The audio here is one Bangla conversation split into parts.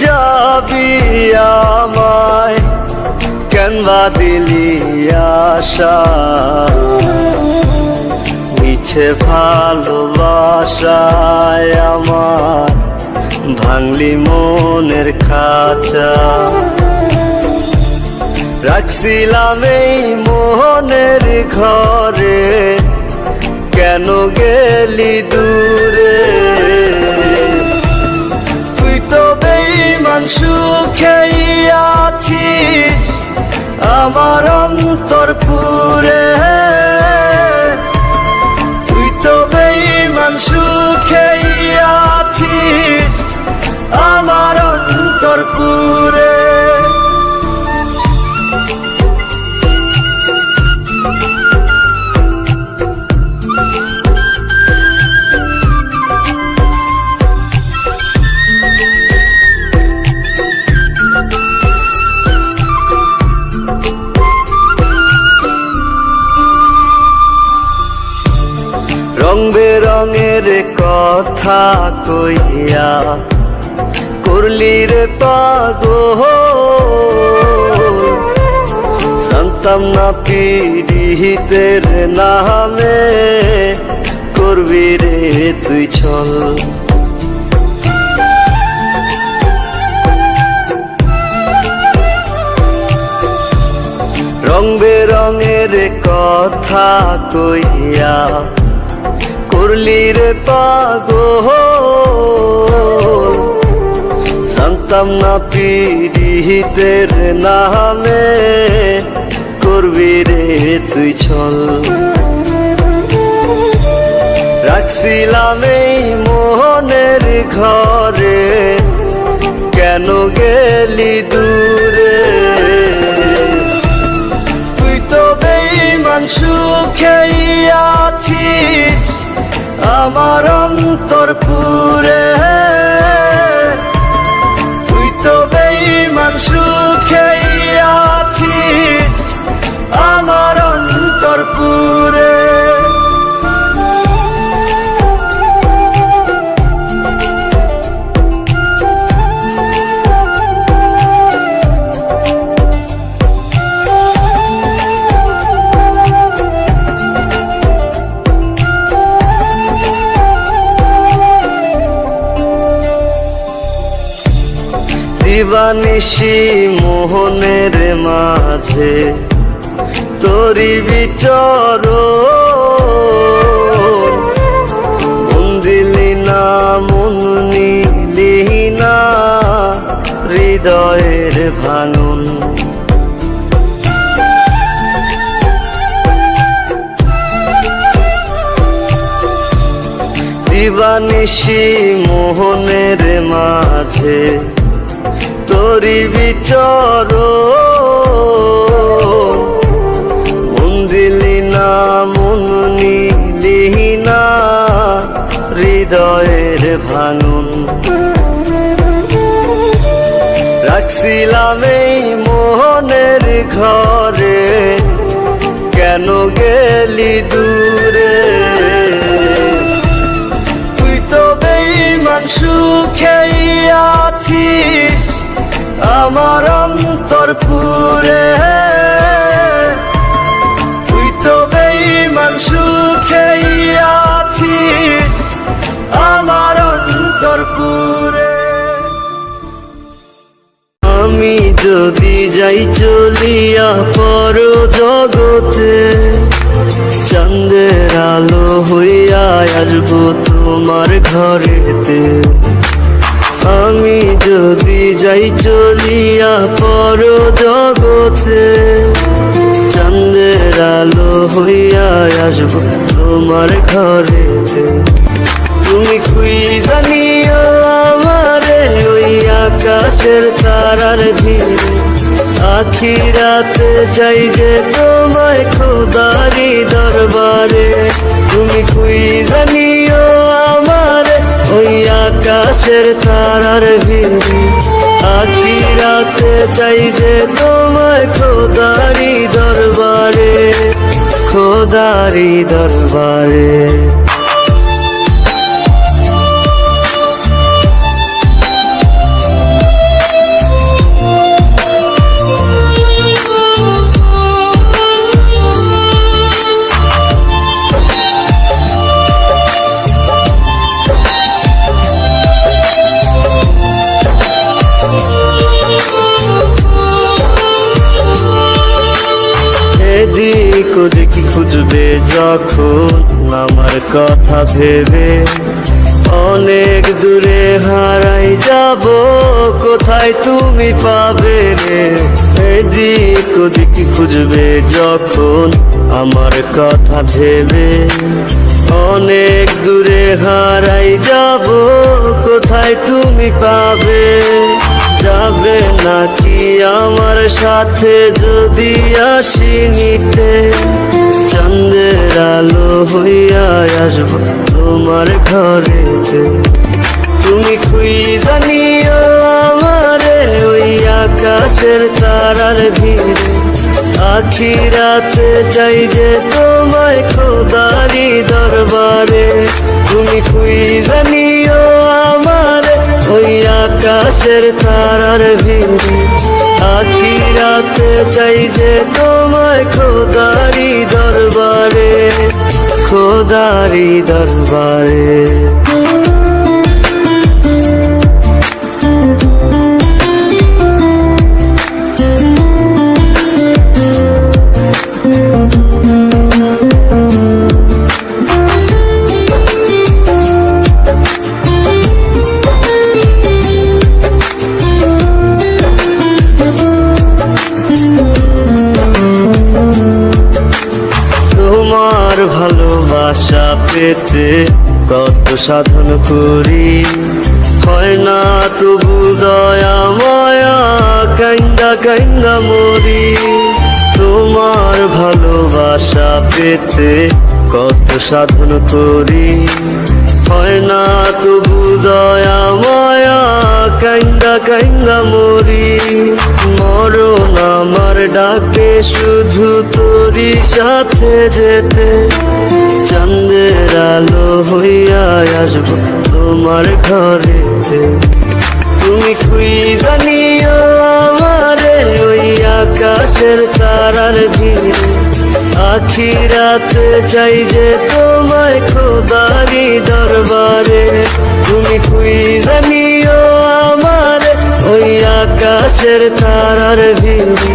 যাবি আমায়, কেন বা দিলি আশা। মিছে ভালোবাসায় আমার ভাঙলি মনের খাঁচা। রাখছিলাম এই মোহনের ঘরে, কেন গেলি দূরে। তুই তো বেঈমান সুখেই আছিস আমার অন্তর পুরে। তুই তো বেঈমান সুখেই আছিস আমার অন্তর পুরে। রং বেরঙের কথা কইয়া করলি রে পাগল। জানতাম না পীড়িতের নামে করবি রে তুই ছল। রং বেরঙের কথা কইয়া করলি রে পাগল। জানতাম না পীড়িতের নামে করবি রে তুই ছল। রাখছিলাম এই মোহনের ঘরে, কেন গেলি দূরে। তুই তো বেঈমান সুখেই আছিস আমার অন্তর পুরে। তুই তো বেঈমান সুখেই আছিস আমার অন্তর পুরে। দিবানিশি মোহনের মাঝে তোরি বিচরণ। মন দিলি না মন নিলি না হৃদয়ের ভাঙন। দিবানিশি মোহনের মাঝে তোরি বিচরণ। মন দিলি না মন নিলি না হৃদয়ের ভাঙন। রাখছিলাম এই মোহনের ঘরে, কেন গেলি দূরে। তুই তো বেঈমান সুখেই আছিস আমার অন্তর পুরে। তুই তো বেঈমান সুখেই আছিস আমার অন্তর পুরে। আমি যদি যাই চলিয়া পর জগতে, চাঁদের আলো হইয়া আসবো তোমার ঘরেতে। আমি যদি যাই চলিয়া পর জগতে, চাঁদের আলো হইয়া আসব তোমার ঘরেতে। তুমি খুঁজা নিও আমারে ওই আকাশের তারার ভিড়ে। আখিরাতে যাই যে তোমায় খোদারি দরবারে। তুমি খুঁজা নিও আমারে ওই আকাশের তারার ভিড়ে। আখিরাতে চাই যে তোমায় খোদারি দরবারে, খোদারি দরবারে। যখন আমার কথা ভেবে অনেক দূরে হারাই যাব, কোথায় তুমি পাবে রে? এদিক ওদিক খুঁজবে যখন আমার কথা ভেবে অনেক দূরে হারাই যাব, কোথায় তুমি পাবে? যাবে নাকি আমার সাথে যদি আসি নিতে? চাঁদের আলো হইয়া আসবো তোমার ঘরেতে। তুমি খুঁজা নিও আমারে ওই আকাশের তারার ভিড়ে, আখিরাতে চাই যে তোমায় খোদারি দরবারে। তুমি খুঁজা নিও আমারে ওই আকাশের তারার ভিড়ে, আখিরাতে চাই যে তোমায় খোদারি দরবারে, খোদারি দরবারে। তোমার ভালোবাসা পেতে কত সাধন করি, হয় না তবু দয়া মায়া, কাইন্দা কাইন্দা মরি। তোমার ভালোবাসা পেতে কত সাধন করি, হয় না তবু দয়া মায়া, কাইন্দা কাইন্দা মরি। মরণ আমার ডাকে শুধু তোরই সাথে যেতে, চাঁদের আলো হইয়া আসবো তোমার ঘরেতে। তুমি খুঁজা নিও আমারে ওই আকাশের তারার ভিড়ে, আখিরাতে চাই যে তোমায় খোদারি দরবারে। তুমি খুঁজা নিও আমারে ওই আকাশের তারার ভিড়ে,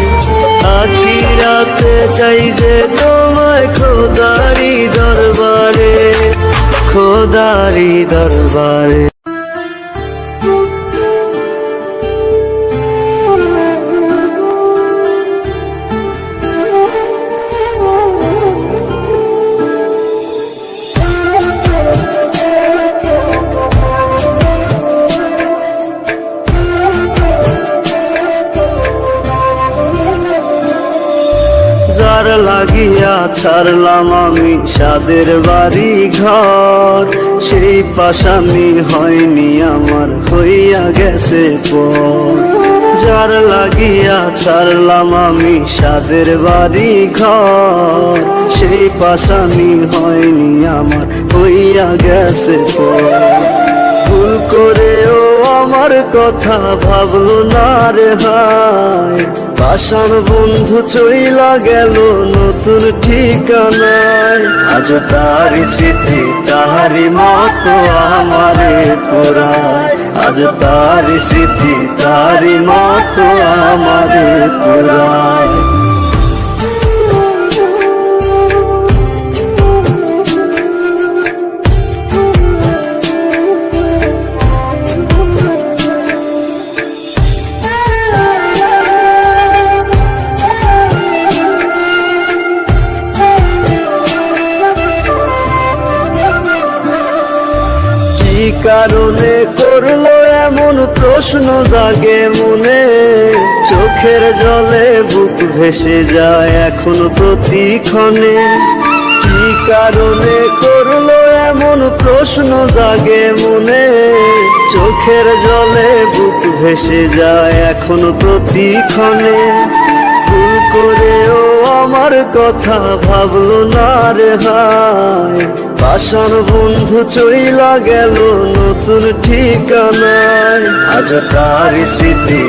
আখিরাতে চাই যে তোমায় খোদারি দরবারে, খোদারি দরবারে। যার লাগিয়া ছাড়লাম আমি সাদের বাড়ি ঘর, সেই পাশামি হয়নি আমার হইয়া গেছে পর। যার লাগিয়া ছাড়লাম আমি সাদের বাড়ি ঘর, সেই পাশামি হয়নি আমার হইয়া গেছে পর। ভুল করেও আমার কথা ভাবলো না রে হায়, পাশান বন্ধু চইলা গেল নতুন ঠিকানায়। আজ তার স্মৃতি তাহারি মতো আমারে পোড়ায়, আজ তার স্মৃতি তাহারি মতো আমারে পোড়ায়। কি কারণে করলো এমন প্রশ্ন জাগে মনে, চোখের জলে বুক ভেসে যায় এখন প্রতিক্ষণে। কি কারণে করলো এমন প্রশ্ন জাগে মনে, চোখের জলে বুক ভেসে যায় এখন প্রতিক্ষণে। ভুল করেও আমার কথা ভাবলো না রে হায়, পাশান বন্ধু চইলা গেল নতুন ঠিকানায়। আজ তার স্মৃতি